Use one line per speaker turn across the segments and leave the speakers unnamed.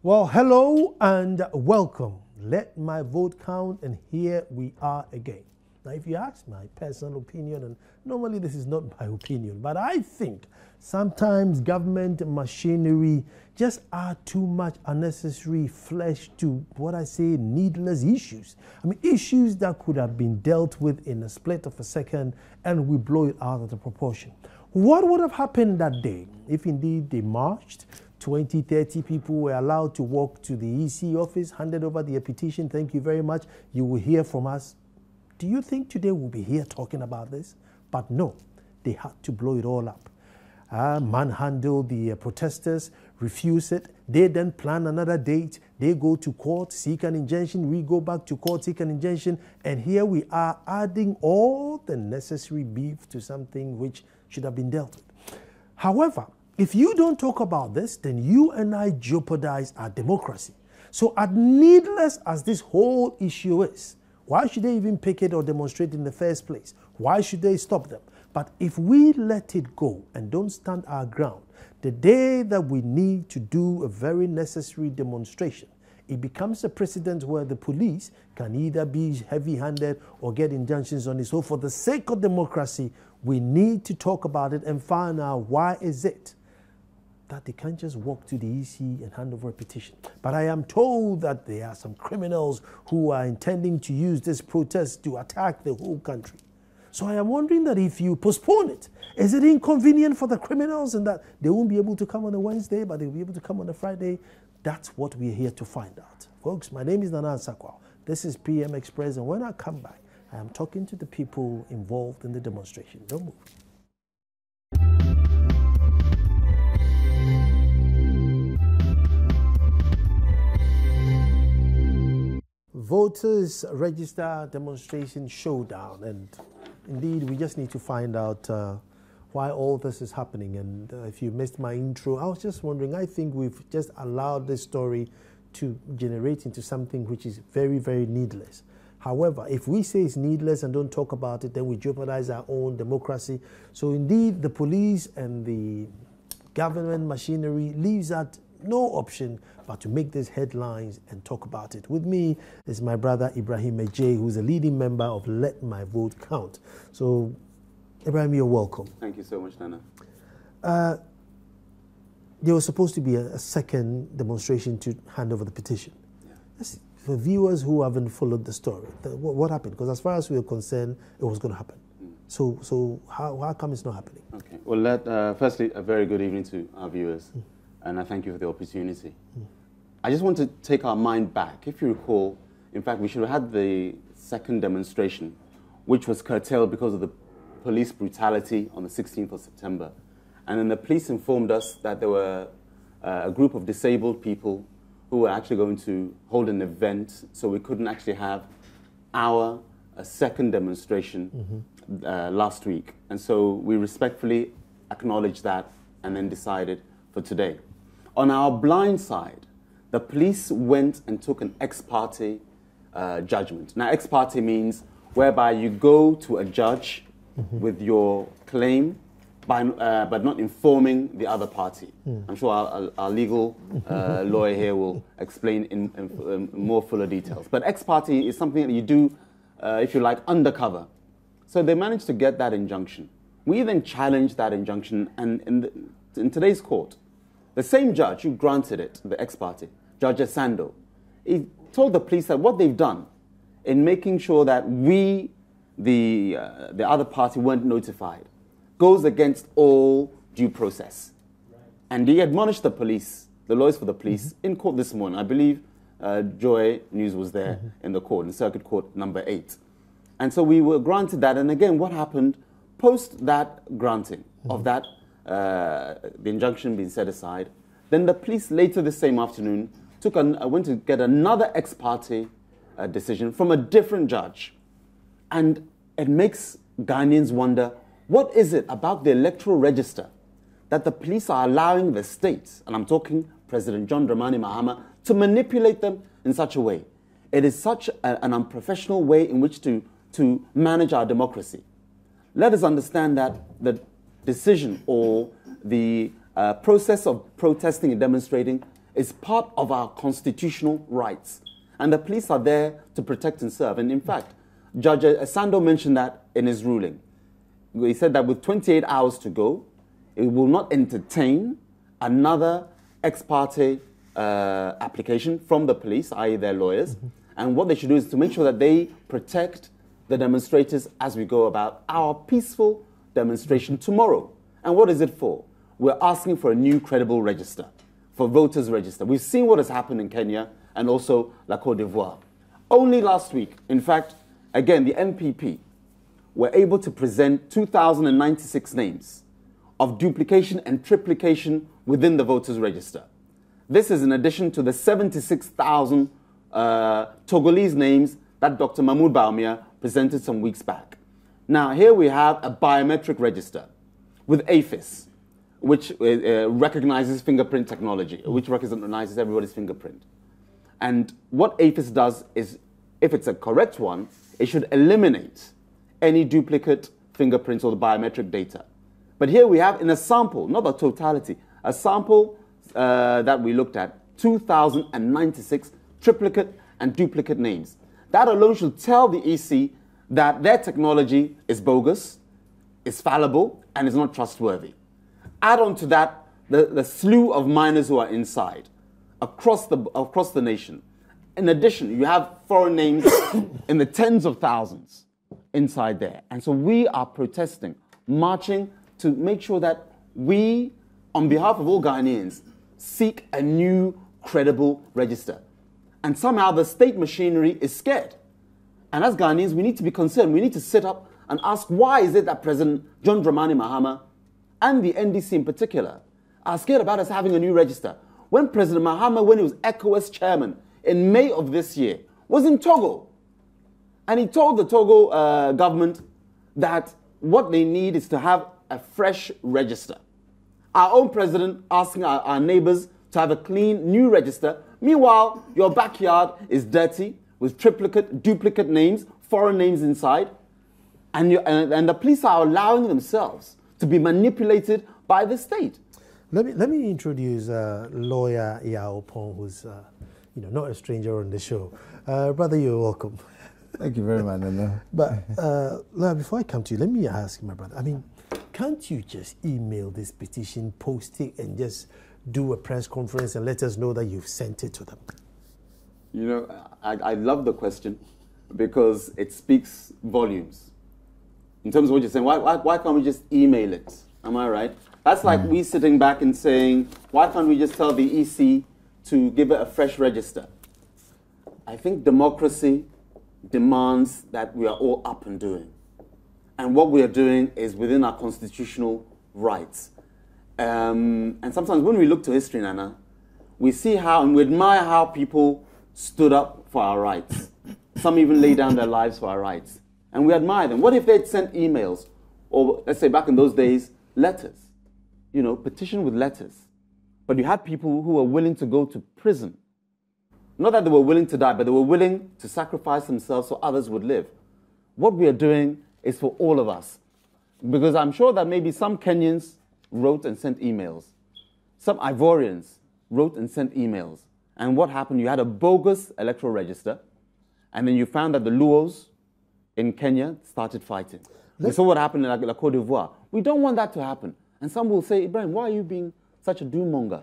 Well, hello and welcome. Let my vote count, and here we are again. Now, if you ask my personal opinion, and normally this is not my opinion, but I think sometimes government machinery just add too much unnecessary flesh to what I say needless issues. I mean, issues that could have been dealt with in a split of a second, and we blow it out of the proportion. What would have happened that day if indeed they marched? 20, 30 people were allowed to walk to the EC office, handed over their petition. Thank you very much. You will hear from us. Do you think today we'll be here talking about this? But no, they had to blow it all up. Manhandle the protesters, refuse it. They then plan another date. They go to court, seek an injunction. We go back to court, seek an injunction. And here we are adding all the necessary beef to something which should have been dealt with. However, if you don't talk about this, then you and I jeopardize our democracy. So as needless as this whole issue is, why should they even picket or demonstrate in the first place? Why should they stop them? But if we let it go and don't stand our ground, the day that we need to do a very necessary demonstration, it becomes a precedent where the police can either be heavy-handed or get injunctions on it. So for the sake of democracy, we need to talk about it and find out why is it that they can't just walk to the EC and hand over a petition. But I am told that there are some criminals who are intending to use this protest to attack the whole country. So I am wondering that if you postpone it, is it inconvenient for the criminals and that they won't be able to come on a Wednesday, but they'll be able to come on a Friday? That's what we're here to find out. Folks, my name is Nana Sakwa. This is PM Express, and when I come back, I am talking to the people involved in the demonstration. Don't move. Voters register demonstration showdown, and indeed we just need to find out why all this is happening. And if you missed my intro, I was just wondering, I think we've just allowed this story to generate into something which is very, very needless. However, if we say it's needless and don't talk about it, then we jeopardize our own democracy. So indeed, the police and the government machinery leaves out no option but to make these headlines and talk about it. With me is my brother Ibrahim Ejay, who's a leading member of Let My Vote Count. So, Ibrahim, you're welcome.
Thank you so much, Nana.
There was supposed to be a second demonstration to hand over the petition. Yeah. For viewers who haven't followed the story, what happened? Because as far as we were concerned, it was going to happen. So how come it's not happening? Okay.
Well, firstly, a very good evening to our viewers. And I thank you for the opportunity. I just want to take our mind back. If you recall, in fact, we should have had the second demonstration, which was curtailed because of the police brutality on the 16th of September. And then the police informed us that there were a group of disabled people who were actually going to hold an event, so we couldn't actually have a second demonstration last week. And so we respectfully acknowledged that and then decided for today. On our blind side, the police went and took an ex parte judgment. Now, ex parte means whereby you go to a judge with your claim, but not informing the other party. I'm sure our legal lawyer here will explain in more fuller details. But ex parte is something that you do, if you like, undercover. So they managed to get that injunction. We then challenged that injunction, and in today's court, the same judge who granted it, the ex parte, Judge Asando, he told the police that what they've done in making sure that we, the other party, weren't notified, goes against all due process. Right. And he admonished the police, the lawyers for the police, in court this morning. I believe Joy News was there in the court, in Circuit Court number 8. And so we were granted that. And again, what happened post that granting of that, the injunction being set aside, then the police later this same afternoon went to get another ex parte decision from a different judge. And it makes Ghanaians wonder, what is it about the electoral register that the police are allowing the state, and I'm talking President John Dramani Mahama, to manipulate them in such a way? It is such an unprofessional way in which to manage our democracy. Let us understand that the decision or the process of protesting and demonstrating is part of our constitutional rights. And the police are there to protect and serve. And in fact, Judge Asando mentioned that in his ruling. He said that with 28 hours to go, it will not entertain another ex parte application from the police, i.e. their lawyers. And what they should do is to make sure that they protect the demonstrators as we go about our peaceful demonstration tomorrow. And what is it for? We're asking for a new credible register, for voters' register. We've seen what has happened in Kenya and also La Côte d'Ivoire. Only last week, in fact, again, the NPP were able to present 2,096 names of duplication and triplication within the voters' register. This is in addition to the 76,000 Togolese names that Dr. Mahmoud Baumia presented some weeks back. Now, here we have a biometric register with AFIS, which recognizes fingerprint technology, which recognizes everybody's fingerprint. And what AFIS does is, if it's a correct one, it should eliminate any duplicate fingerprints or the biometric data. But here we have in a sample, not the totality, a sample that we looked at, 2,096 triplicate and duplicate names. That alone should tell the EC that their technology is bogus, is fallible, and is not trustworthy. Add on to that the slew of minors who are inside across the nation. In addition, you have foreign names in the tens of thousands inside there. And so we are protesting, marching to make sure that we, on behalf of all Ghanaians, seek a new credible register. And somehow the state machinery is scared. And as Ghanaians, we need to be concerned. We need to sit up and ask, why is it that President John Dramani Mahama and the NDC in particular are scared about us having a new register? When President Mahama, when he was ECOWAS chairman in May of this year, was in Togo. And he told the Togo government that what they need is to have a fresh register. Our own president asking our neighbors to have a clean, new register. Meanwhile, your backyard is dirty with triplicate, duplicate names, foreign names inside. And the police are allowing themselves to be manipulated by the state.
Let me introduce lawyer Yao Pong, who's not a stranger on the show. Brother, you're welcome.
Thank you very much, Nana.
But before I come to you, let me ask you, my brother. I mean, can't you just email this petition, post it, and just do a press conference and let us know that you've sent it to them?
You know, I love the question because it speaks volumes. In terms of what you're saying, why can't we just email it? Am I right? That's like we sitting back and saying, why can't we just tell the EC to give it a fresh register? I think democracy demands that we are all up and doing. And what we are doing is within our constitutional rights. And sometimes when we look to history, Nana, we see how, and we admire how people stood up for our rights. Some even laid down their lives for our rights. And we admire them. What if they'd sent emails, or let's say back in those days, letters? You know, petition with letters. But you had people who were willing to go to prison. Not that they were willing to die, but they were willing to sacrifice themselves so others would live. What we are doing is for all of us. Because I'm sure that maybe some Kenyans wrote and sent emails. Some Ivorians wrote and sent emails. And what happened? You had a bogus electoral register, and then you found that the Luos in Kenya started fighting. We saw what happened in La Côte d'Ivoire. We don't want that to happen. And some will say, Ibrahim, why are you being such a doom-monger?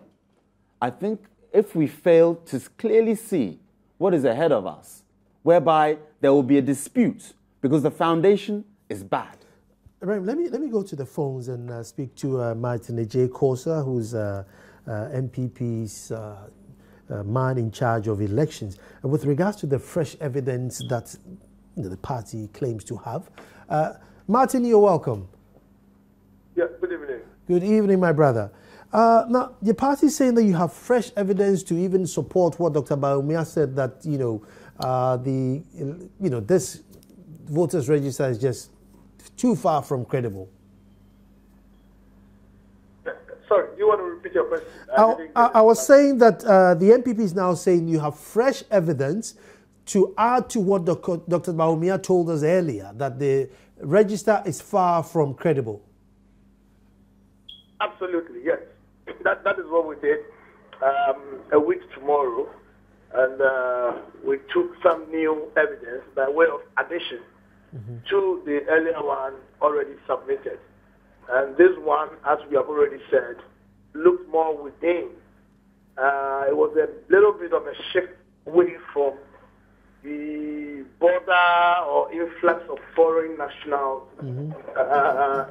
I think if we fail to clearly see what is ahead of us, whereby there will be a dispute because the foundation is bad.
Ibrahim, let me go to the phones and speak to Martin J. Kosa, who's MPP's man in charge of elections. And with regards to the fresh evidence that the party claims to have, Martin, you're welcome.
Yeah, good evening.
Good evening, my brother. Now, the party is saying that you have fresh evidence to even support what Dr. Baumia said, that this voters register is just too far from credible.
Sorry, do you want to repeat your question?
I was saying that the NPP is now saying you have fresh evidence to add to what Dr. Baumia told us earlier, that the register is far from credible.
Absolutely, yes. That is what we did. a week tomorrow, and we took some new evidence by way of addition to the earlier one already submitted. And this one, as we have already said, looked more within. It was a little bit of a shift away from the border or influx of foreign nationals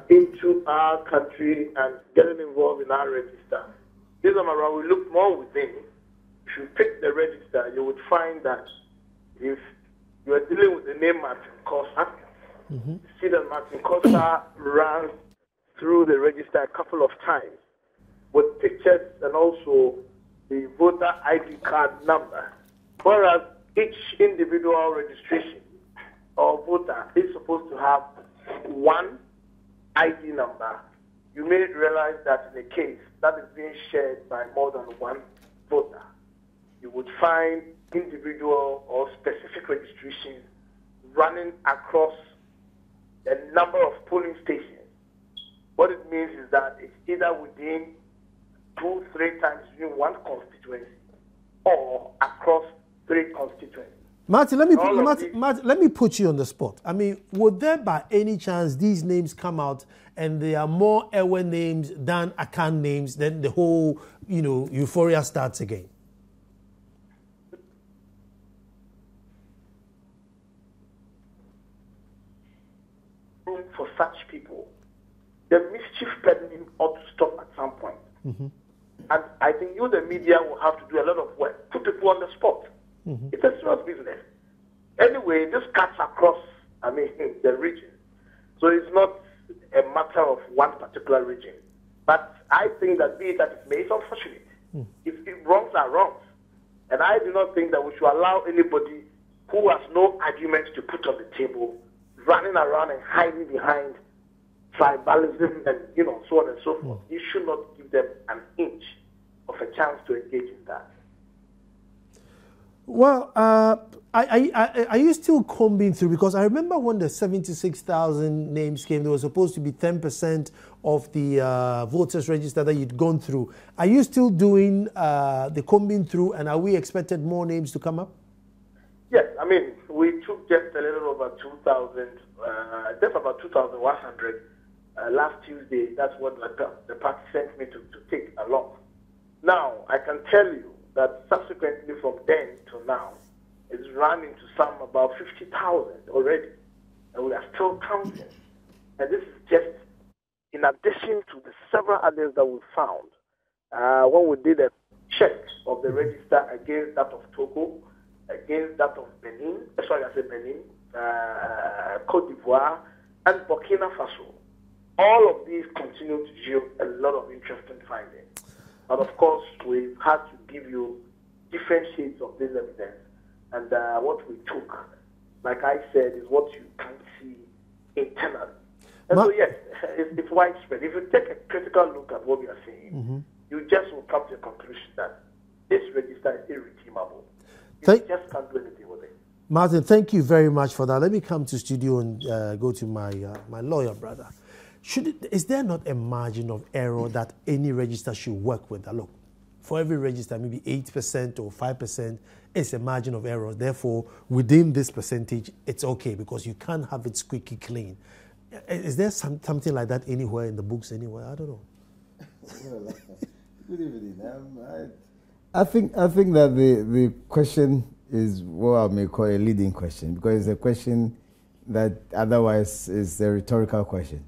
into our country and getting involved in our register. This time around, we look more within. If you pick the register, you would find that if you are dealing with the name Martin Costa, you see that Martin Costa ran through the register a couple of times with pictures and also the voter ID card number. Whereas each individual registration or voter is supposed to have one ID number, you may realize that in a case that is being shared by more than one voter, you would find individual or specific registrations running across a number of polling stations. What it means is that it's either within 2-3 times within one constituency or across 3 constituencies.
Martin, let me put you on the spot. I mean, would there by any chance these names come out and there are more Ewe names than Akan names, then the whole, euphoria starts again?
Room for such people. The mischief peddling ought to stop at some point. And I think you, the media, will have to do a lot of work, put people on the spot. It's a serious business. Anyway, this cuts across, the region. So it's not a matter of one particular region. But I think that be it that it may, it's unfortunate. If wrongs are wrongs. And I do not think that we should allow anybody who has no arguments to put on the table running around and hiding behind tribalism and, so on and so forth. You should not give them an inch of a chance to engage in that.
Well, are you still combing through? Because I remember when the 76,000 names came, there was supposed to be 10% of the voters register that you'd gone through. Are you still doing the combing through, and are we expected more names to come up?
Yes, we took just a little over 2,000, just about 2,100 last Tuesday. That's what the party sent me to take along. Now, I can tell you that subsequently from then to now, it's run into some about 50,000 already, and we are still counting. And this is just in addition to the several others that we found when we did a check of the register against that of Togo, against that of Benin, Cote d'Ivoire, and Burkina Faso. All of these continue to yield a lot of interesting findings. But of course, we've had to give you different shades of this evidence. And what we took, like I said, is what you can see internally. And so, yes, it's widespread. If you take a critical look at what we are saying, you just will come to a conclusion that this register is irredeemable. You just can't do anything with it.
Martin, thank you very much for that. Let me come to studio and go to my lawyer brother. Is there not a margin of error that any register should work with? Look, for every register, maybe 8% or 5% is a margin of error. Therefore, within this percentage, it's okay because you can't have it squeaky clean. Is there something like that anywhere in the books anywhere? I don't know.
Good evening. I think that the question is what I may call a leading question, because it's a question that otherwise is a rhetorical question.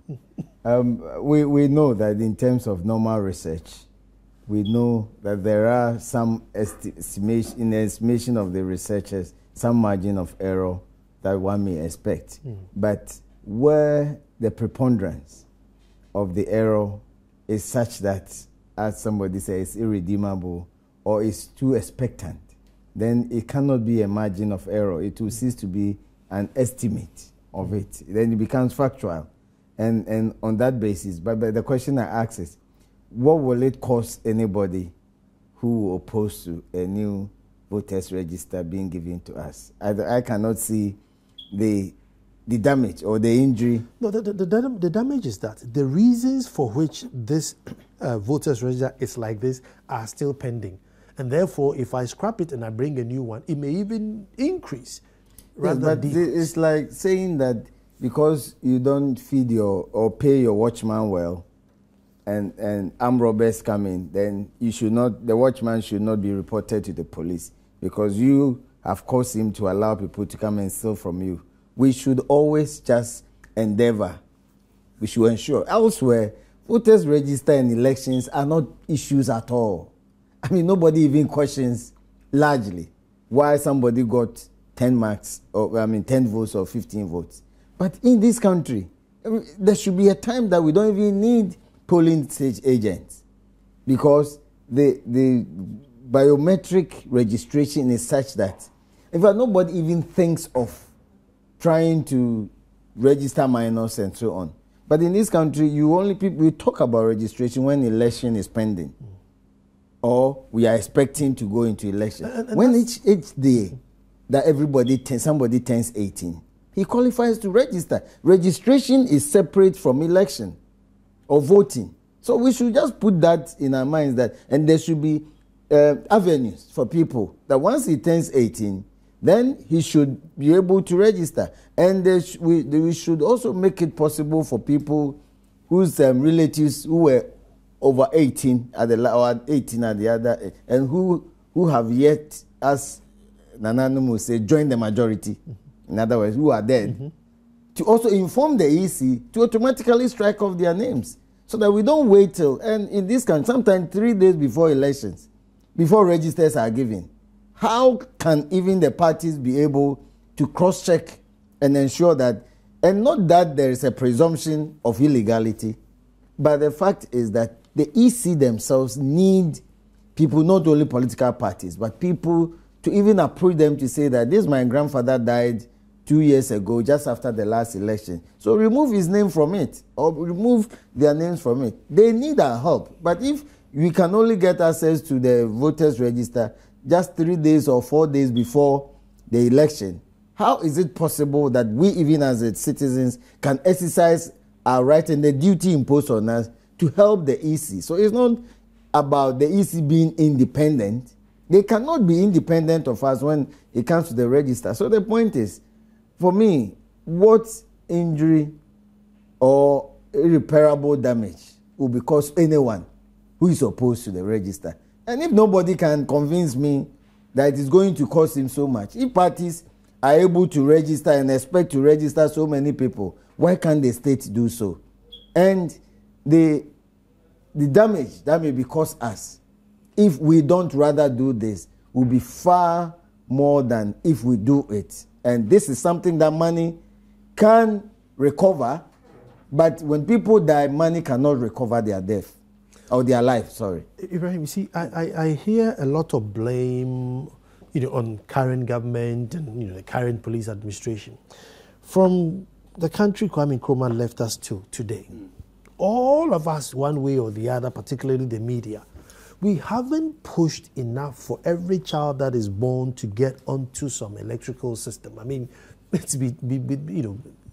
We know that in terms of normal research, we know that there are some in the estimation of the researchers, some margin of error that one may expect. But where the preponderance of the error is such that, as somebody says, irredeemable or is too expectant, then it cannot be a margin of error. It will cease to be an estimate of it. Then it becomes factual. And on that basis, but the question I ask is, what will it cost anybody who will oppose to a new voters register being given to us? I cannot see the damage or the injury.
No, the damage is that the reasons for which this voters register is like this are still pending. And therefore, if I scrap it and I bring a new one, it may even increase rather
but
than decrease.
it's like saying that because you don't feed or pay your watchman well, and armed robbers come in, then the watchman should not be reported to the police because you have caused him to allow people to come and steal from you. We should always just endeavor. We should ensure. Elsewhere, voters register and elections are not issues at all. I mean, nobody even questions largely why somebody got 10 marks, 10 votes or 15 votes. But in this country, there should be a time that we don't even need polling stage agents because the biometric registration is such that in fact nobody even thinks of trying to register minors and so on. But in this country, we talk about registration when election is pending or we are expecting to go into election. When each day that somebody turns 18, he qualifies to register. Registration is separate from election or voting. So we should just put that in our minds and there should be avenues for people that once he turns 18, then he should be able to register. And we should also make it possible for people whose relatives who were over 18 or 18 at the other, and who have yet, as Nananu will say, joined the majority, in other words, who are dead, to also inform the EC to automatically strike off their names so that we don't wait till, and in this country, sometimes 3 days before elections, before registers are given. How can even the parties be able to cross-check and ensure that, and not that there is a presumption of illegality, but the fact is that the EC themselves need people, not only political parties, but people to even approach them to say that my grandfather died 2 years ago, just after the last election. So remove his name from it, or remove their names from it. They need our help. But if we can only get access to the voters register just 3 days or 4 days before the election, how is it possible that we, even as citizens, can exercise our right and the duty imposed on us to help the EC? So it's not about the EC being independent. They cannot be independent of us when it comes to the register. So the point is, for me, what injury or irreparable damage will be caused anyone who is opposed to the register? And if nobody can convince me that it is going to cost him so much, if parties are able to register and expect to register so many people, why can't the state do so? And the damage that may be caused us, if we don't rather do this, will be far more than if we do it. And this is something that money can recover, but when people die, money cannot recover their death. Or their life, sorry.
Ibrahim, you see, I hear a lot of blame, on current government and, the current police administration. From the country Kwame Nkrumah left us to today, all of us, one way or the other, particularly the media, we haven't pushed enough for every child that is born to get onto some electrical system. I mean,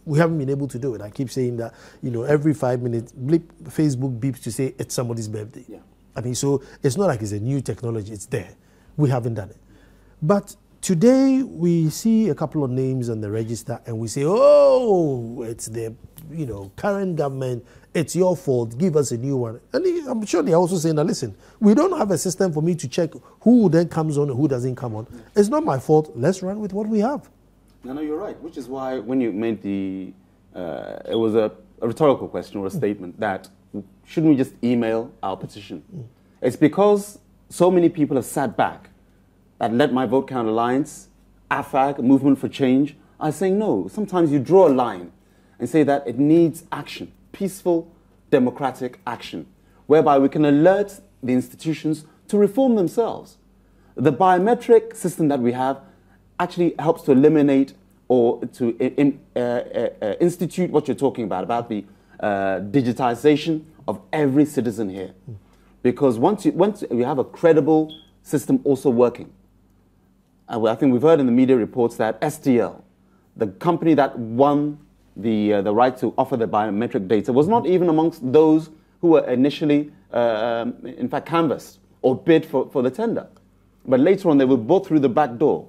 we haven't been able to do it. I keep saying that, every 5 minutes, Facebook beeps to say it's somebody's birthday.
Yeah.
I mean, so it's not like it's a new technology. It's there. We haven't done it. But today we see a couple of names on the register and we say, oh, it's the, current government. It's your fault. Give us a new one. And I'm sure they're also saying that, listen, we don't have a system for me to check who then comes on and who doesn't come on. It's not my fault. Let's run with what we have.
No, you're right. Which is why when you made it was a rhetorical question or a statement that shouldn't we just email our petition? It's because so many people have sat back that Let My Vote Count Alliance, AFAG, Movement for Change, are saying no. Sometimes you draw a line and say that it needs action, peaceful, democratic action, whereby we can alert the institutions to reform themselves. The biometric system that we have actually helps to eliminate or to institute what you're talking about the digitization of every citizen here. Because once you have a credible system also working, I think we've heard in the media reports that STL, the company that won the right to offer the biometric data, was not even amongst those who were initially, in fact, canvassed or bid for the tender. but later on they were bought through the back door.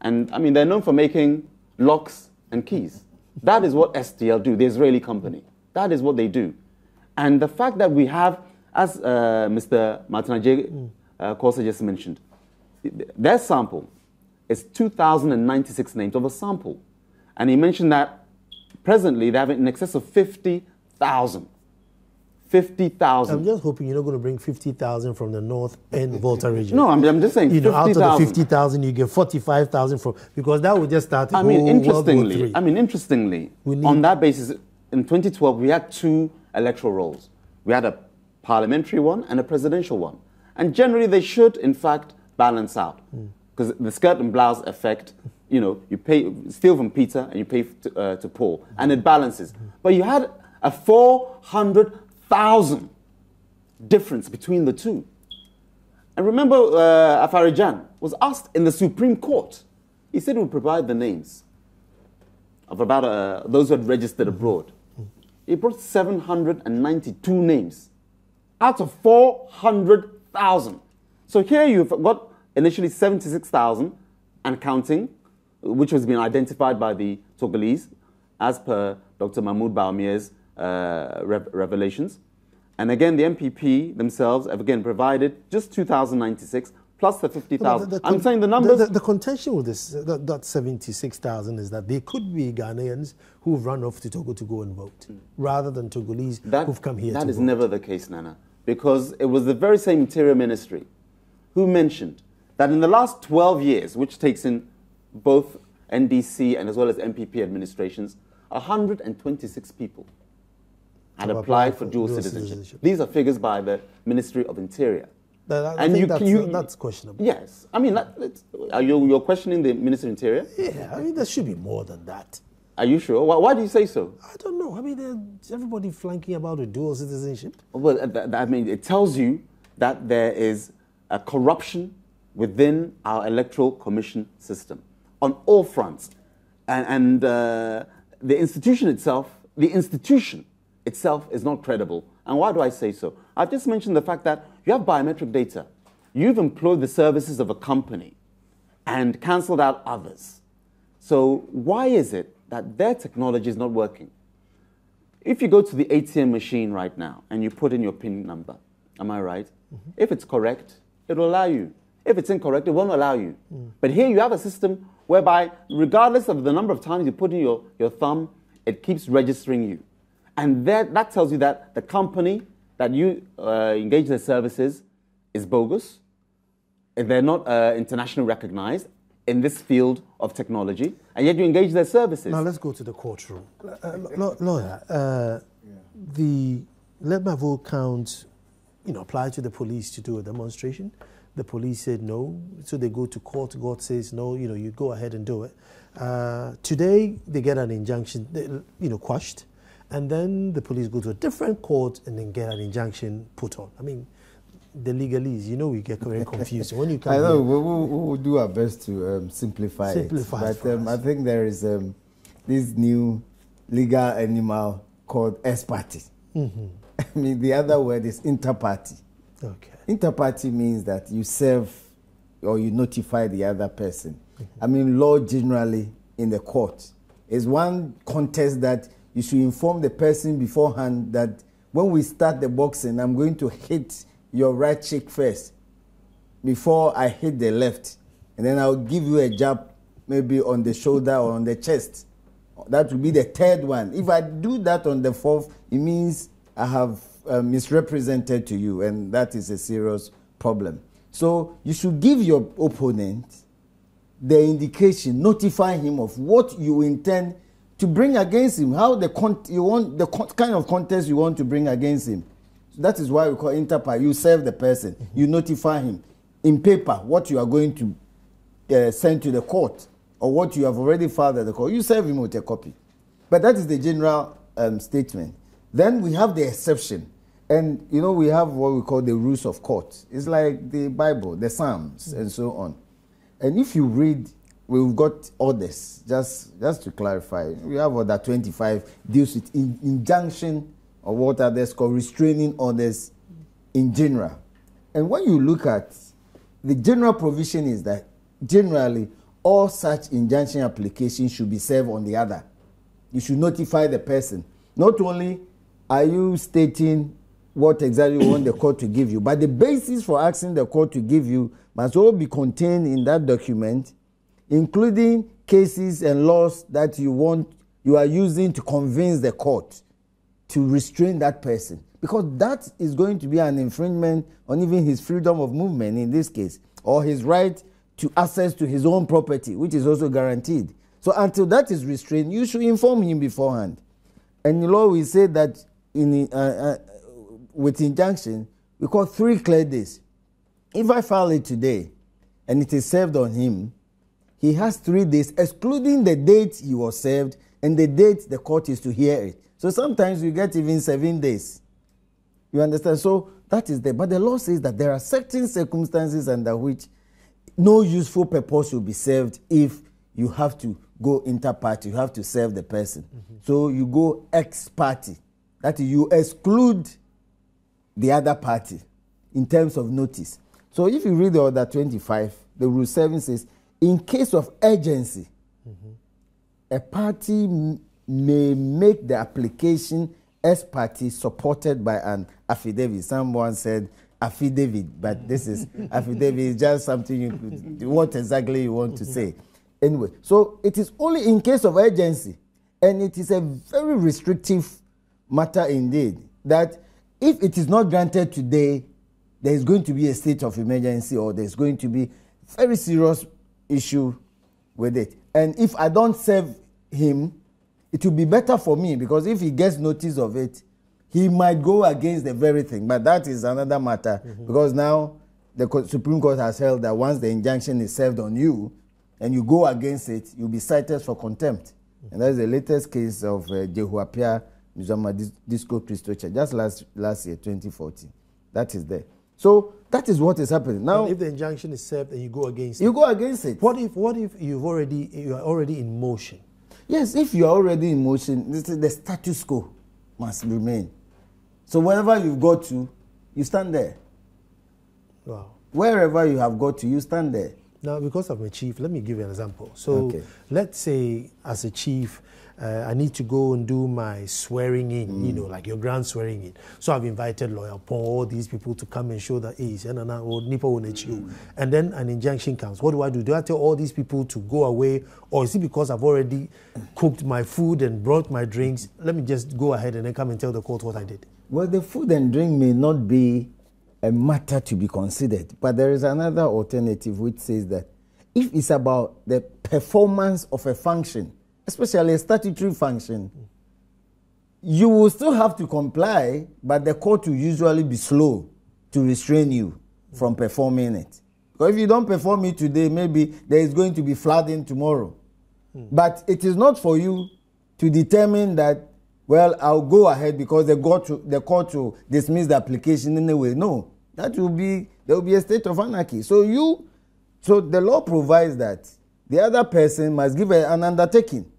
And I mean, they're known for making locks and keys. That is what STL do, the Israeli company. That is what they do. And the fact that we have, as Mr. Martinaje Kosa just mentioned, their sample is 2,096 names of a sample. And he mentioned that presently they have in excess of 50,000. 50,000.
I'm just hoping you're not going to bring 50,000 from the North and Volta region.
No, I'm just saying 50,000.
Out of the 50,000, you get 45,000 from, because that would just start
interestingly, on that basis, in 2012, we had 2 electoral rolls. We had a parliamentary one and a presidential one. And generally, they should, in fact, balance out. Because the skirt and blouse effect, you know, you steal from Peter and you pay to Paul, and it balances. But you had a 400,000 difference between the two. And remember, Afarijan was asked in the Supreme Court. He said he would provide the names of about those who had registered abroad. He brought 792 names out of 400,000. So here you've got initially 76,000 and counting, which was being identified by the Togolese, as per Dr. Mahmoud Baumir's revelations. And again, the MPP themselves have again provided just 2,096 plus the 50,000. I'm saying the numbers...
The contention with this, that 76,000 is that there could be Ghanaians who've run off to Togo to go and vote, rather than Togolese who've come here to vote.
That is never the case, Nana, because it was the very same Interior Ministry who mentioned that in the last 12 years, which takes in both NDC and as well as MPP administrations, 126 people had applied for dual citizenship. These are figures by the Ministry of Interior.
I think that's questionable.
Yes. I mean, you're questioning the Ministry of Interior?
Yeah, I mean, there should be more than that.
Are you sure? Why do you say so?
I don't know. I mean, everybody flanking about a dual citizenship.
Well, I mean, it tells you that there is a corruption within our electoral commission system on all fronts. And the institution itself is not credible. And why do I say so? I've just mentioned the fact that you have biometric data. You've employed the services of a company and cancelled out others. So why is it that their technology is not working? If you go to the ATM machine right now and you put in your PIN number, am I right? If it's correct, it will allow you. If it's incorrect, it won't allow you. But here you have a system whereby, regardless of the number of times you put in your thumb, it keeps registering you. And that tells you that the company that you engage their services is bogus. They're not internationally recognized in this field of technology, and yet you engage their services.
Now let's go to the courtroom. Lawyer, the Let My Vote Count, applied to the police to do a demonstration. The police said no, so they go to court. God says no, you go ahead and do it. Today they get an injunction, quashed. And then the police go to a different court and then get an injunction put on. I mean, the legalese, we get very confused. When you come
I know, we'll do our best to simplify it. But I think there is this new legal animal called S-party. I mean, the other word is inter-party.
Okay.
Inter-party means that you serve or you notify the other person. I mean, law generally in the court is one contest that you should inform the person beforehand that when we start the boxing, I'm going to hit your right cheek first before I hit the left. And then I'll give you a jab maybe on the shoulder or on the chest. That will be the third one. If I do that on the fourth, it means I have misrepresented to you, and that is a serious problem. So you should give your opponent the indication, notify him of what you intend to bring against him, how the kind of contest you want to bring against him. So that is why we call interparty. You serve the person, you notify him in paper what you are going to send to the court or what you have already filed at the court. You serve him with a copy. But that is the general statement. Then we have the exception. And, we have what we call the rules of court. It's like the Bible, the Psalms, and so on. And if you read, we've got orders, just to clarify. We have order 25, deals with injunction, or what others call restraining orders in general. And when you look at the general provision is that generally all such injunction applications should be served on the other. You should notify the person. Not only are you stating what exactly you want the court to give you, but the basis for asking the court to give you must all be contained in that document, including cases and laws that you are using to convince the court to restrain that person. Because that is going to be an infringement on even his freedom of movement in this case, or his right to access to his own property, which is also guaranteed. So until that is restrained, you should inform him beforehand. And the law will say that with injunction, we call 3 clear days. If I file it today and it is served on him, he has 3 days, excluding the date he was served and the date the court is to hear it. So sometimes you get even 7 days. You understand? So that is there. But the law says that there are certain circumstances under which no useful purpose will be served if you have to go inter-party, you have to serve the person. So you go ex-party. That is, you exclude the other party in terms of notice. So if you read the Order 25, the Rule 7 says, in case of urgency, a party may make the application as party supported by an affidavit. Someone said affidavit, but this is affidavit is just something you could, what exactly you want to say. Anyway, so it is only in case of urgency, and it is a very restrictive matter indeed, that if it is not granted today, there is going to be a state of emergency, or there's going to be very serious issue with it. And if I don't serve him, it will be better for me, because if he gets notice of it, he might go against the very thing. But that is another matter, because now the Supreme Court has held that once the injunction is served on you and you go against it, you'll be cited for contempt. And that is the latest case of Jehuapia Mizoma Disco Christo Church, just last year, 2014. That is there. So that is what is happening now.
But if the injunction is served and you go against it,
you go against it.
What if you are already in motion?
Yes, if you are already in motion, the status quo must remain. So wherever you go to, you stand there.
Wow.
Wherever you have got to, you stand there.
Now, because I'm a chief, let me give you an example. So let's say as a chief, I need to go and do my swearing in, you know, like your grand swearing in. So I've invited Lawyer Paul, all these people to come and show that, hey, and then an injunction comes. What do? Do I tell all these people to go away? Or is it because I've already cooked my food and brought my drinks? Let me just go ahead and then come and tell the court what I did.
Well, the food and drink may not be a matter to be considered, but there is another alternative which says that if it's about the performance of a function, especially a statutory function, you will still have to comply, but the court will usually be slow to restrain you from performing it. Because if you don't perform it today, maybe there is going to be flooding tomorrow. But it is not for you to determine that, well, I'll go ahead because the court will dismiss the application anyway. No, there will be a state of anarchy. So the law provides that the other person must give an undertaking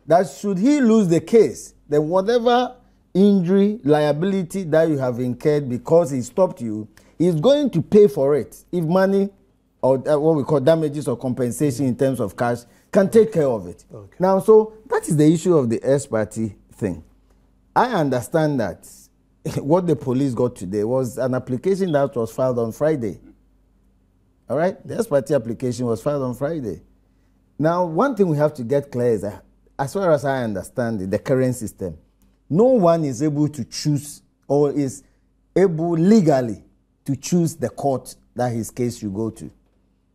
that should he lose the case, then whatever injury, liability that you have incurred because he stopped you, he's going to pay for it. If money or what we call damages or compensation in terms of cash can take care of it. Okay. Now, so that is the issue of the ex-party thing. I understand that what the police got today was an application that was filed on Friday. All right? The ex-party application was filed on Friday. Now, one thing we have to get clear is that as far as I understand it, the current system, no one is able to choose or is able legally to choose the court that his case should go to.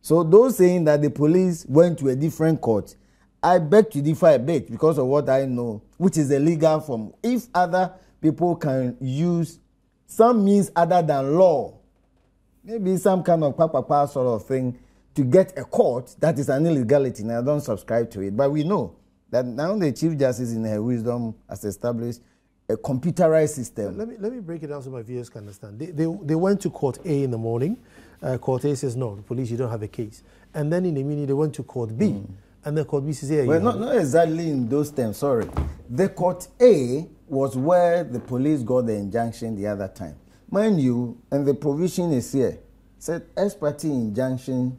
So those saying that the police went to a different court, I beg to differ a bit because of what I know, which is a legal form. If other people can use some means other than law, maybe some kind of sort of thing to get a court, that is an illegality, and I don't subscribe to it. But we know that now the Chief Justice in her wisdom has established a computerized system. Let
me break it down so my viewers can understand. They went to Court A in the morning. Court A says, no, the police, you don't have a case. And then in the evening, they went to Court B. And the Court B says, yeah,
well, not exactly in those terms, sorry. The Court A was where the police got the injunction the other time. Mind you, and the provision is here, said ex parte injunction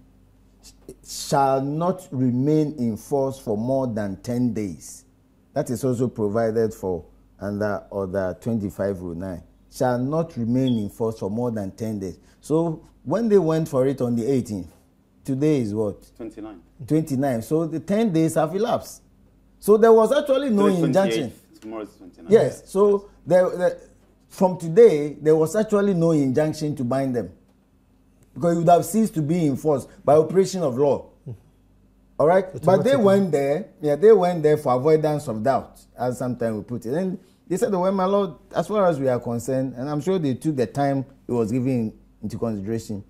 shall not remain in force for more than 10 days. That is also provided for under Order 25 Rule 9. Shall not remain in force for more than 10 days. So when they went for it on the 18th, today is what?
29.
29. So the 10 days have elapsed. So there was actually no injunction.
Tomorrow is 29.
Yes. So from today, there was actually no injunction to bind them, because it would have ceased to be enforced by operation of law. All right? But they went there, they went there for avoidance of doubt, as sometimes we put it. And they said, well, my Lord, as far as we are concerned, and I'm sure they took the time it was given into consideration,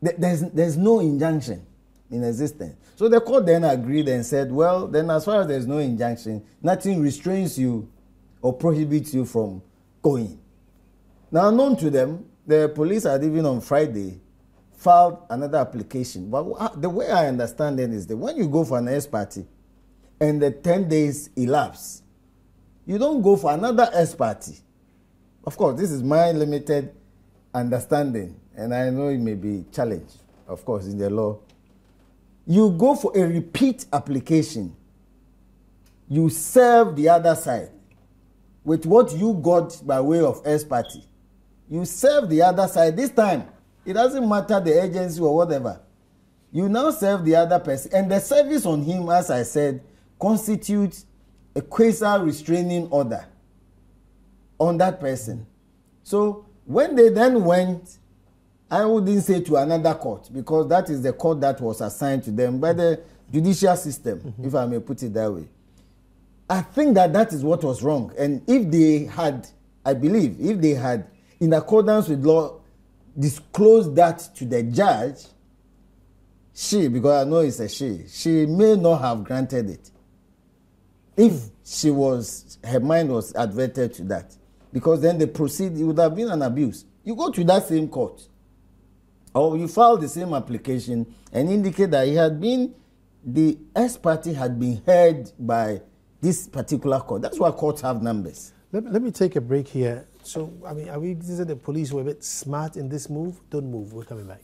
there's no injunction in existence. So the court then agreed and said, well, then as far as there's no injunction, nothing restrains you or prohibits you from going. Now, known to them, the police had even on Friday filed another application. But the way I understand it is that when you go for an ex parte and the 10 days elapse, you don't go for another ex parte. Of course, this is my limited understanding, and I know it may be challenged, of course, in the law. You go for a repeat application. You serve the other side with what you got by way of ex parte. You serve the other side. This time, it doesn't matter the agency or whatever. You now serve the other person. And the service on him, as I said, constitutes a quasi-restraining order on that person. So when they then went, I wouldn't say to another court, because that is the court that was assigned to them by the judicial system, if I may put it that way. I think that is what was wrong. And if they had, I believe, if they had, in accordance with law, disclosed that to the judge, because I know it's a she may not have granted it. If her mind was adverted to that. Because then the proceed, it would have been an abuse. You go to that same court, or you file the same application and indicate that the ex parte had been heard by this particular court. That's why courts have numbers.
Let me take a break here. So, I mean, are we saying the police were a bit smart in this move? Don't move. We're coming back.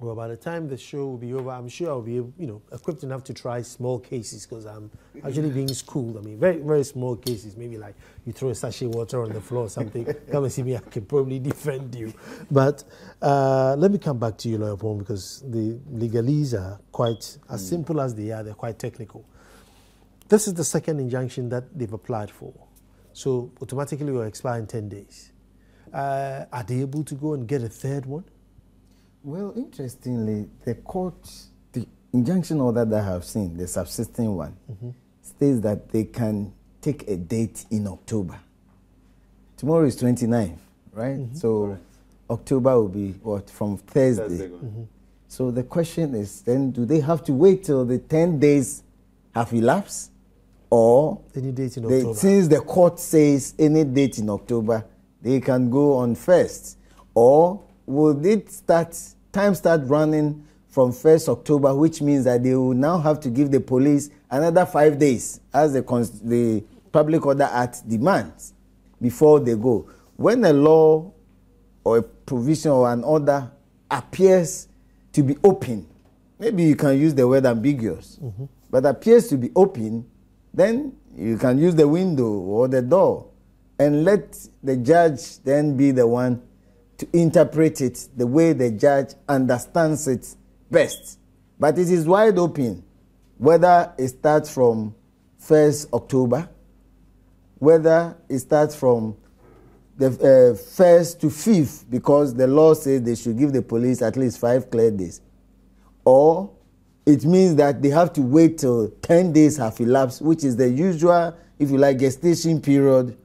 Well, by the time the show will be over, I'm sure I'll be, equipped enough to try small cases, because I'm actually being schooled. I mean, very, very small cases. Maybe like you throw a sachet of water on the floor or something. Come and see me. I can probably defend you. But let me come back to you, Lawyer Pong, because the legalese are quite, as simple as they are, they're quite technical. This is the second injunction that they've applied for. So automatically will expire in 10 days. Are they able to go and get a third one?
Well, interestingly, the injunction order that I have seen, the subsisting one, states that they can take a date in October. Tomorrow is 29th, right? So correct. October will be what, from Thursday. So the question is then, do they have to wait till the 10 days have elapsed? Or
any date in October?
Since the court says any date in October, they can go on first. Or will it time start running from 1st October, which means that they will now have to give the police another 5 days, as the Public Order Act demands, before they go. When a law or a provision or an order appears to be open, maybe you can use the word ambiguous, but appears to be open, then you can use the window or the door and let the judge then be the one to interpret it the way the judge understands it best. But it is wide open, whether it starts from 1st October, whether it starts from the 1st to 5th, because the law says they should give the police at least 5 clear days. Or it means that they have to wait till 10 days have elapsed, which is the usual, if you like, gestation period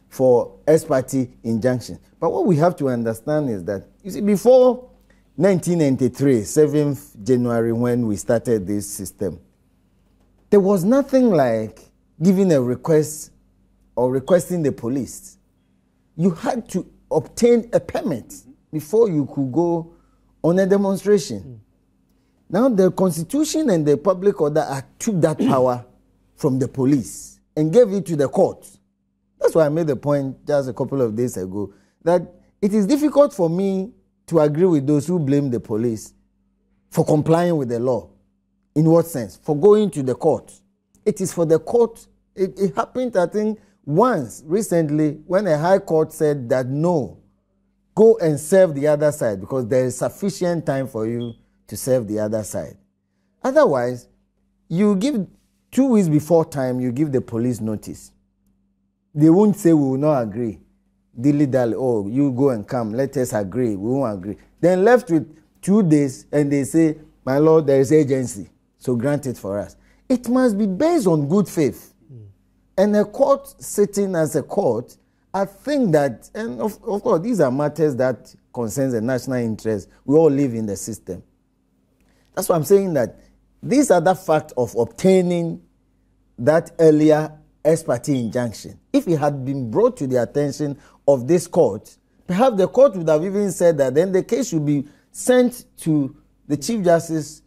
for ex parte injunction. But what we have to understand is that, you see, before 1993, 7th January, when we started this system, there was nothing like giving a request or requesting the police. You had to obtain a permit before you could go on a demonstration. Now, the Constitution and the Public Order Act took that power from the police and gave it to the court. That's why I made the point just a couple of days ago that it is difficult for me to agree with those who blame the police for complying with the law. In what sense? For going to the court. It is for the court. It happened, I think, once recently when a high court said that no, go and serve the other side because there is sufficient time for you to serve the other side. Otherwise, you give 2 weeks before time, you give the police notice. They won't say we will not agree. Dilly-dally, oh, you go and come, let us agree, we won't agree. Then left with 2 days and they say, my lord, there is agency, so grant it for us. It must be based on good faith. And a court sitting as a court, I think that, and of course, these are matters that concerns the national interest. We all live in the system. That's why I'm saying that these are the fact of obtaining that earlier ex parte injunction. If it had been brought to the attention of this court, perhaps the court would have even said that then the case should be sent to the Chief Justice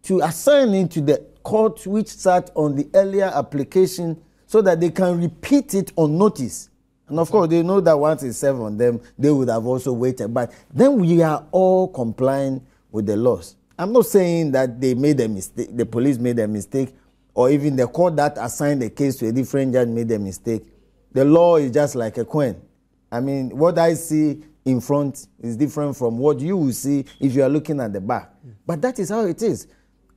to assign it to the court which sat on the earlier application so that they can repeat it on notice. And of course, they know that once it's served on them, they would have also waited. But then we are all complying with the laws. I'm not saying that they made a mistake, the police made a mistake, or even the court that assigned the case to a different judge made a mistake. The law is just like a coin. I mean, what I see in front is different from what you will see if you are looking at the back. But that is how it is.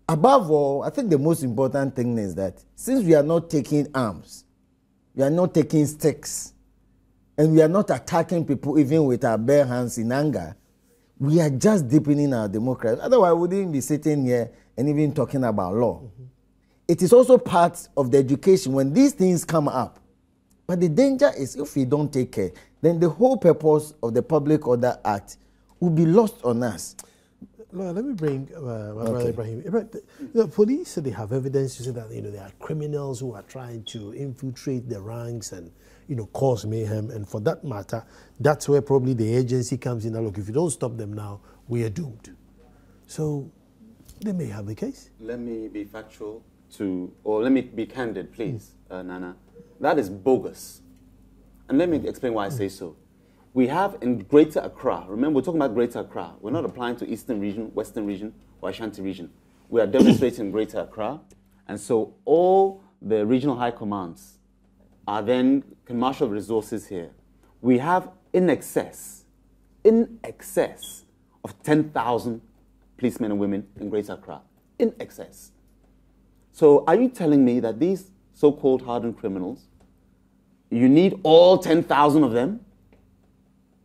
Above all, I think the most important thing is that since we are not taking arms, we are not taking sticks, and we are not attacking people even with our bare hands in anger, we are just deepening our democracy. Otherwise, we wouldn't be sitting here and even talking about law. It is also part of the education when these things come up. But the danger is if we don't take care, then the whole purpose of the Public Order Act will be lost on us.
Let me bring my brother Ibrahim. The police, they have evidence to say that there are criminals who are trying to infiltrate the ranks and cause mayhem. And for that matter, that's where probably the agency comes in. Look, if you don't stop them now, we are doomed. So they may have the case. Let me be factual let me be candid, please, Nana. That is bogus. And let me explain why I say so. We have in Greater Accra, remember we're talking about Greater Accra. We're not applying to Eastern Region, Western Region, or Ashanti Region. We are demonstrating in Greater Accra. And so all the regional high commands can marshal resources here. We have in excess of 10,000 policemen and women in Greater Accra. In excess. So are you telling me that these so-called hardened criminals, you need all 10,000 of them?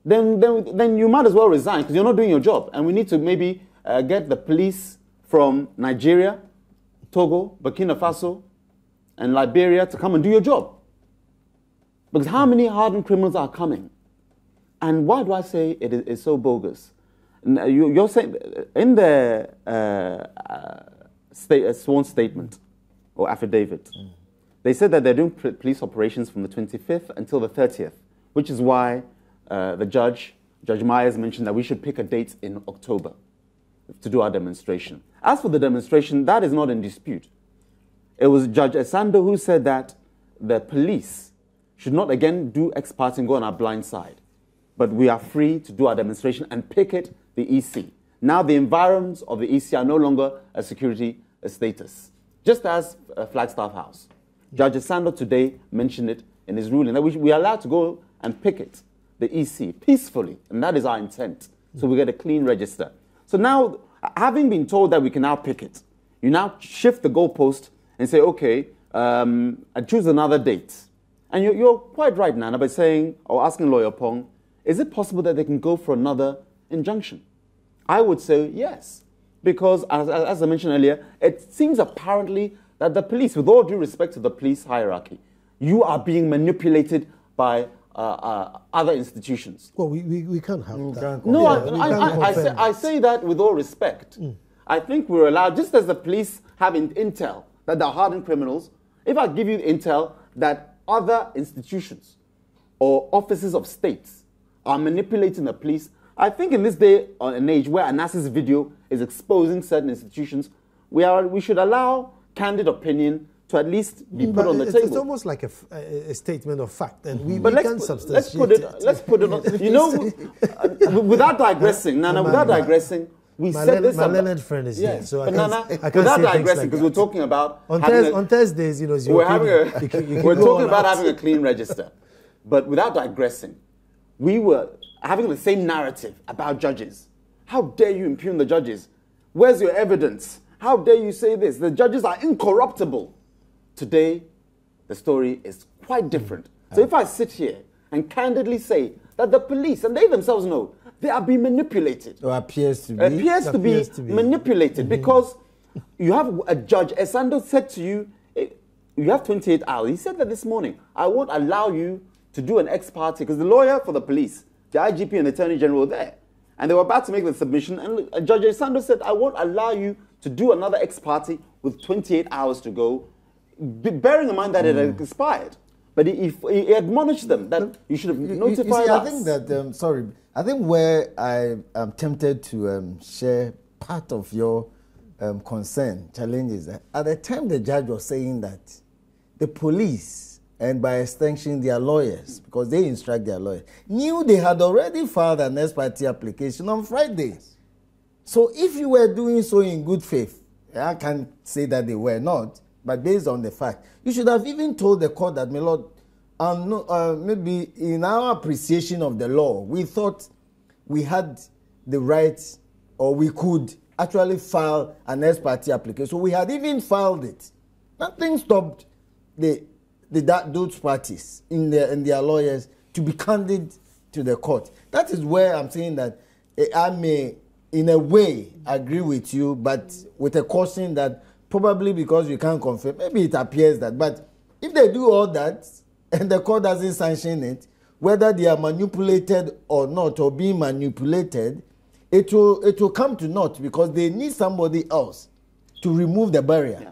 Then you might as well resign because you're not doing your job. And we need to maybe get the police from Nigeria, Togo, Burkina Faso, and Liberia to come and do your job. Because how many hardened criminals are coming? And why do I say it is so bogus? You're saying in the sworn statement or affidavit, they said that they're doing police operations from the 25th until the 30th, which is why Judge Myers mentioned that we should pick a date in October to do our demonstration. As for the demonstration, that is not in dispute. It was Judge Esando who said that the police should not again do ex parte and go on our blind side, but we are free to do our demonstration and picket the EC. Now the environs of the EC are no longer a security status, just as Flagstaff House. Judge Esando today mentioned it in his ruling that we are allowed to go and picket the EC peacefully, and that is our intent. So we get a clean register. So now, having been told that we can now picket, you now shift the goalpost and say, okay, I choose another date. And you're quite right, Nana, by saying, or asking Lawyer Pong, is it possible that they can go for another injunction? I would say yes, because as I mentioned earlier, it seems apparently that the police, with all due respect to the police hierarchy, you are being manipulated by other institutions. Well, we can't have that.
No,
I say that with all respect. I think we're allowed, just as the police have intel that they're hardened criminals, if I give you intel that other institutions or offices of states are manipulating the police, I think in this day and age where Anas's video is exposing certain institutions, we should allow candid opinion to at least be put on the table.
It's almost like a statement of fact, and we
let's
can substantiate it.
Let's put it on. You know, without digressing, Nana, without digressing, we said this.
My learned friend is here, so I can't
without digressing, because we're talking about
on Thursdays, you know,
we're talking about having a clean register, but without digressing, we were having the same narrative about judges. How dare you impugn the judges? Where's your evidence? How dare you say this? The judges are incorruptible. Today, the story is quite different. So if I sit here and candidly say that the police, and they themselves know, they are being manipulated.
Or appears to be.
Manipulated because you have a judge, Esando said to you, you have 28 hours. He said that this morning, I won't allow you to do an ex parte, because the lawyer for the police, the IGP and the Attorney General were there. And they were about to make the submission, and Judge Esando said, I won't allow you to do another ex parte with 28 hours to go, bearing in mind that it had expired. But he admonished them that you should have notified us.
I think that, I think where I am tempted to share part of your concern, challenges, that at the time the judge was saying that the police, and by extension their lawyers, because they instruct their lawyers, knew they had already filed an ex parte application on Friday. So if you were doing so in good faith, I can't say that they were not, but based on the fact, you should have even told the court that, my lord, maybe in our appreciation of the law, we thought we had the right, or we could actually file an ex parte application. So we had even filed it. Nothing stopped those parties in their lawyers to be candid to the court. That is where I'm saying that I may, in a way, agree with you, but with a caution that probably because you can't confirm, maybe it appears that. But if they do all that and the court doesn't sanction it, whether they are manipulated or not, or being manipulated, it will come to naught, because they need somebody else to remove the barrier. Yeah.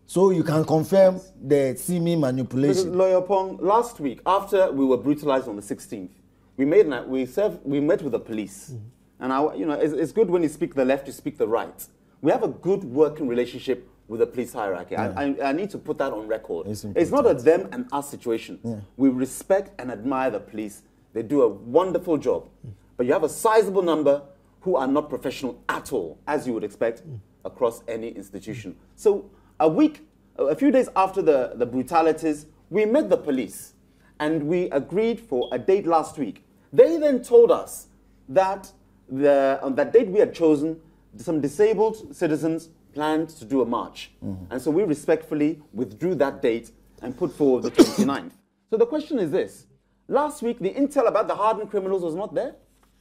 So you can confirm the seeming manipulation.
Because Lawyer Pong, last week, after we were brutalized on the 16th, we met with the police. And it's good when you speak the left, you speak the right. We have a good working relationship with the police hierarchy. Yeah. I need to put that on record. It's not a them and us situation. Yeah. We respect and admire the police. They do a wonderful job. But you have a sizable number who are not professional at all, as you would expect, across any institution. So a few days after the brutalities, we met the police and we agreed for a date last week. They then told us that on that date we had chosen, some disabled citizens planned to do a march. And so we respectfully withdrew that date and put forward the 29th. So the question is this. Last week, the intel about the hardened criminals was not there.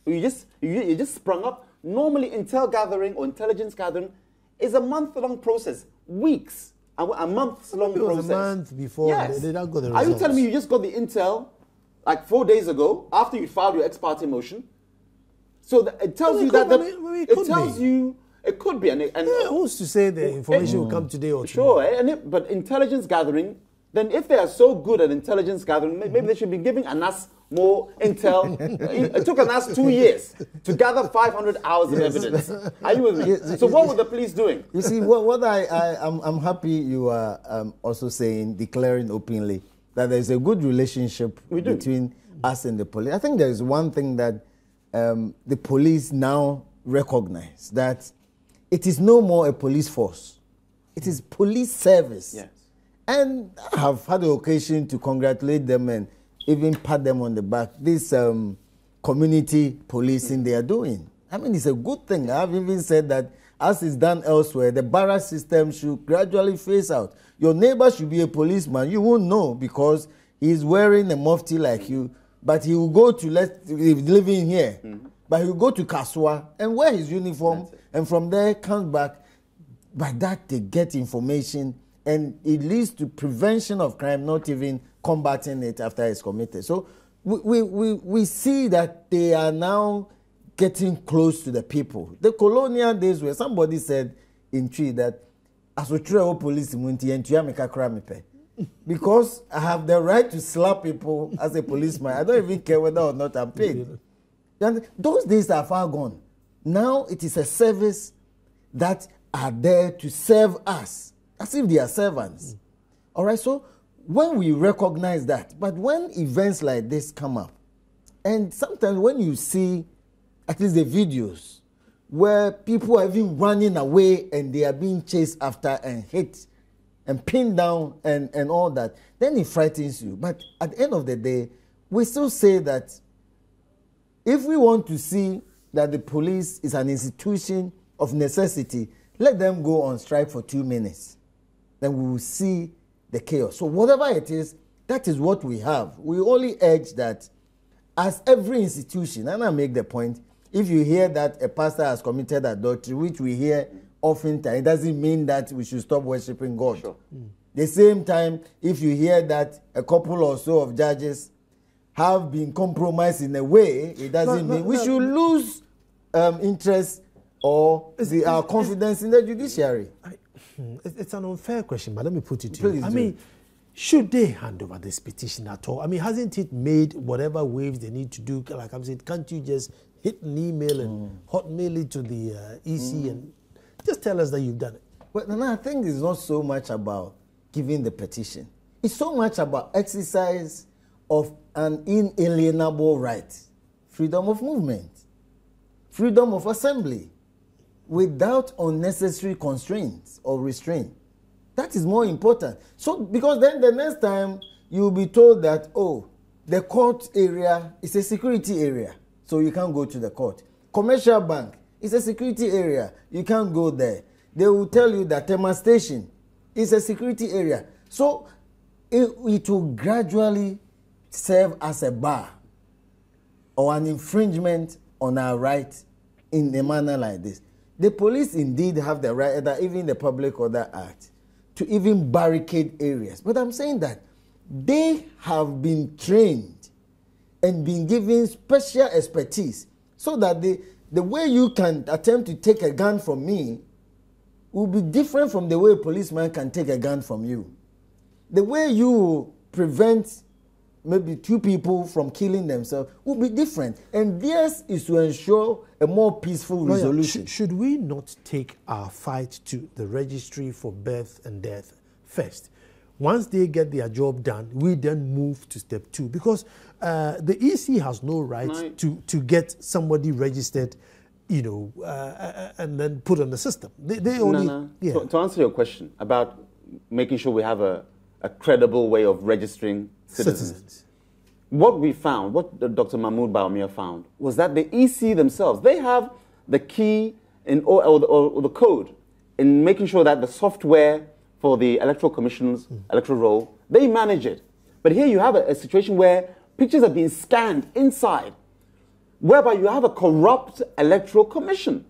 You just sprung up. Normally, intel gathering or intelligence gathering is a month-long process. Weeks. A month-long process.
It was a month before.
Yes.
They don't got the results.
Are you telling me you just got the intel like 4 days ago after you filed your ex parte motion? So it tells you that it could be.
Who's to say the information will come today or
tomorrow? Sure, but intelligence gathering, then if they are so good at intelligence gathering, maybe they should be giving ANAS more intel. It took ANAS 2 years to gather 500 hours of evidence. Are you with me? So what were the police doing?
You see, what I'm happy you are also saying, declaring openly, that there's a good relationship between us and the police. I think there's one thing that the police now recognize, that it is no more a police force. It is police service. Yes. And I have had the occasion to congratulate them and even pat them on the back. This community policing they are doing. I mean, it's a good thing. I've even said that as is done elsewhere, the barrack system should gradually phase out. Your neighbor should be a policeman. You won't know because he's wearing a mufti like you, but he will go to, living here, but he will go to Kaswa and wear his uniform, and from there comes back. By that, they get information, and it leads to prevention of crime, not even combating it after it's committed. So we see that they are now getting close to the people. The colonial days where somebody said in Tree that as we try police because I have the right to slap people as a policeman. I don't even care whether or not I'm paid. And those days are far gone. Now it is a service that are there to serve us, as if they are servants. All right, so when we recognize that, but when events like this come up, and sometimes when you see at least the videos where people are even running away and they are being chased after and hit and pinned down and all that, then it frightens you. But at the end of the day, we still say that if we want to see that the police is an institution of necessity, let them go on strike for 2 minutes. Then we will see the chaos. So whatever it is, that is what we have. We only urge that as every institution, and I make the point, if you hear that a pastor has committed adultery, which we hear oftentimes, it doesn't mean that we should stop worshiping God.
Sure.
The same time, if you hear that a couple or so of judges have been compromised in a way, it doesn't mean we should lose interest or our confidence in the judiciary.
It's an unfair question, but let me put it to
Please
you. I
do.
mean, should they hand over this petition at all? I mean, hasn't it made whatever waves they need to do? Like I'm saying, can't you just hit an email and hotmail it to the EC and just tell us that you've done it?
Well, no, I think it's not so much about giving the petition. It's so much about exercise of an inalienable right. Freedom of movement. Freedom of assembly. Without unnecessary constraints or restraint. That is more important. So, because then the next time you'll be told that, oh, the court area is a security area, so you can't go to the court. Commercial bank is a security area, you can't go there. They will tell you that Tema Station is a security area. So, it will gradually serve as a bar or an infringement on our rights in a manner like this. The police indeed have the right, that even the Public Order Act, to even barricade areas. But I'm saying that they have been trained and been given special expertise so that the way you can attempt to take a gun from me will be different from the way a policeman can take a gun from you. The way you prevent maybe 2 people from killing themselves will be different. And theirs is to ensure a more peaceful resolution.
Should we not take our fight to the registry for birth and death first? Once they get their job done, we then move to step 2. Because the EC has no right to get somebody registered, you know, and then put on the system. They only... Yeah.
To answer your question about making sure we have a credible way of registering citizens. What we found, what Dr. Mahmoud Baumia found, was that the EC themselves, they have the key in, or the code in making sure that the software for the Electoral Commission's electoral roll, they manage it. But here you have a situation where pictures are being scanned inside, whereby you have a corrupt Electoral Commission.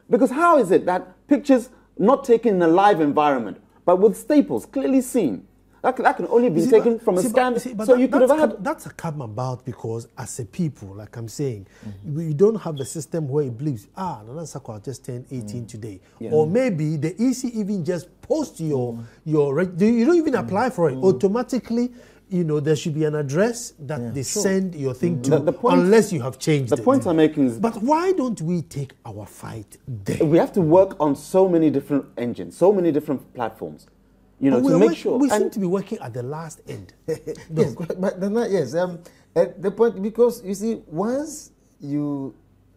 Because how is it that pictures not taken in a live environment, but with staples clearly seen, that can only be taken from a scan. So you could have had...
That's come about because as a people, like I'm saying, we don't have a system where it believes, Nana Sakwa just turned 18 today. Yeah. Or maybe the EC even just post your you don't even apply for it. Automatically, you know, there should be an address that they send your thing to, unless you have changed it.
The point I'm making is...
But why don't we take our fight there?
We have to work on so many different engines, so many different platforms. You know, to make sure...
We seem to be working at the last end.
Yes, but the point, because you see, once your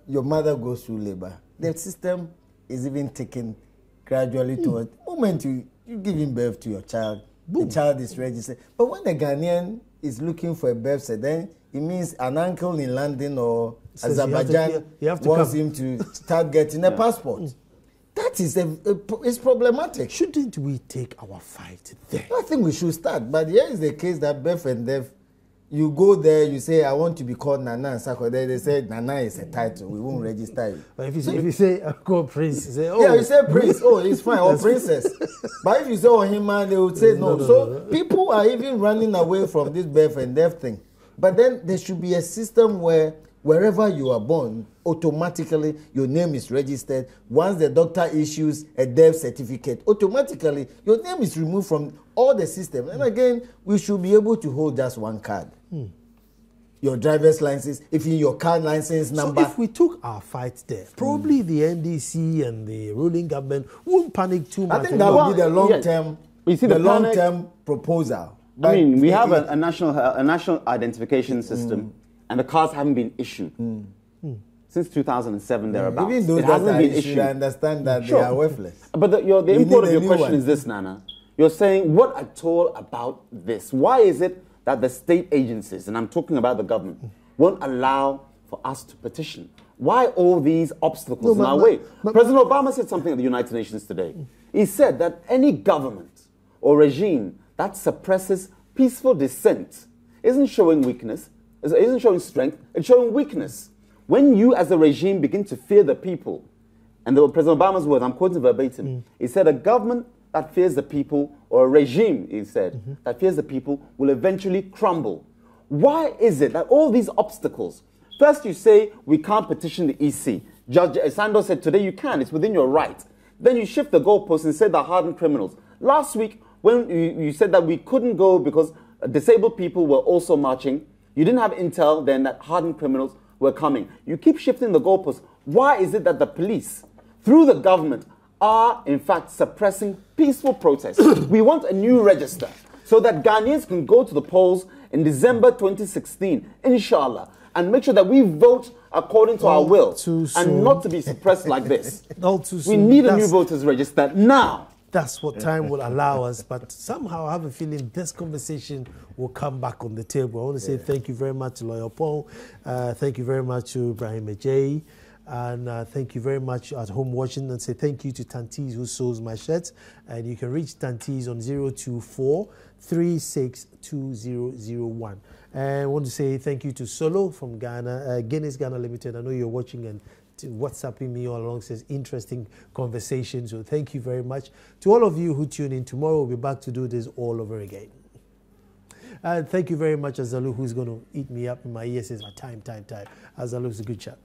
mother goes through labor, the system is even taken gradually towards the moment you giving birth to your child, the child is registered. But when a Ghanaian is looking for a birth certificate, then it means an uncle in London or Azerbaijan wants him to start getting a passport. That is it's problematic.
Shouldn't we take our fight there?
I think we should start. But here is the case that birth and death, you go there, you say, I want to be called Nana and Sako. They say, Nana is a title. We won't register you.
But if you say, I call Prince, you say, oh.
Yeah, you say Prince. Oh, it's fine. Or Princess. But if you say, oh, him, man, they would say no. So people are even running away from this birth and death thing. But then there should be a system where wherever you are born, automatically your name is registered. Once the doctor issues a death certificate, automatically your name is removed from all the system. And again, we should be able to hold just one card. Your driver's license, if in your car license number.
So if we took our fight there, probably the NDC and the ruling government won't panic too much.
I think that would be the long term.
But you see
the
panic,
long-term proposal.
I mean, we have a national identification system, and the cards haven't been issued since 2007 thereabouts.
Even those
it hasn't been issued.
I understand that they are worthless.
But the import of your question is this, Nana. You're saying, what at all about this? Why is it that the state agencies, and I'm talking about the government, won't allow for us to petition? Why all these obstacles in our way? President Obama said something at the United Nations today. He said that any government or regime that suppresses peaceful dissent isn't showing weakness, isn't showing strength, it's showing weakness. When you as a regime begin to fear the people, and President Obama's words, I'm quoting verbatim, he said a government that fears the people, or a regime, he said, that fears the people will eventually crumble. Why is it that all these obstacles, first you say we can't petition the EC. Judge Sando said today you can, it's within your right. Then you shift the goalposts and say they're hardened criminals. Last week, when you said that we couldn't go because disabled people were also marching, you didn't have intel then that hardened criminals were coming. You keep shifting the goalposts. Why is it that the police, through the government, are in fact suppressing peaceful protests? We want a new register so that Ghanaians can go to the polls in December 2016, inshallah, and make sure that we vote according to our will and not to be suppressed like this. We need a new voters register now.
That's what time will allow us, but somehow I have a feeling this conversation will come back on the table. I want to say thank you very much to Lawyer Paul, thank you very much to Barima Osei, and thank you very much at home watching, and say thank you to Tantiz who sews my shirts, and you can reach Tantiz on 024-362001. And I want to say thank you to Solo from Ghana, Guinness Ghana Limited. I know you're watching and WhatsApping me all along, says interesting conversation. So thank you very much. To all of you who tune in, tomorrow we'll be back to do this all over again. And thank you very much, Azalu, who's going to eat me up in my ear, says, time. Azalu's a good chap.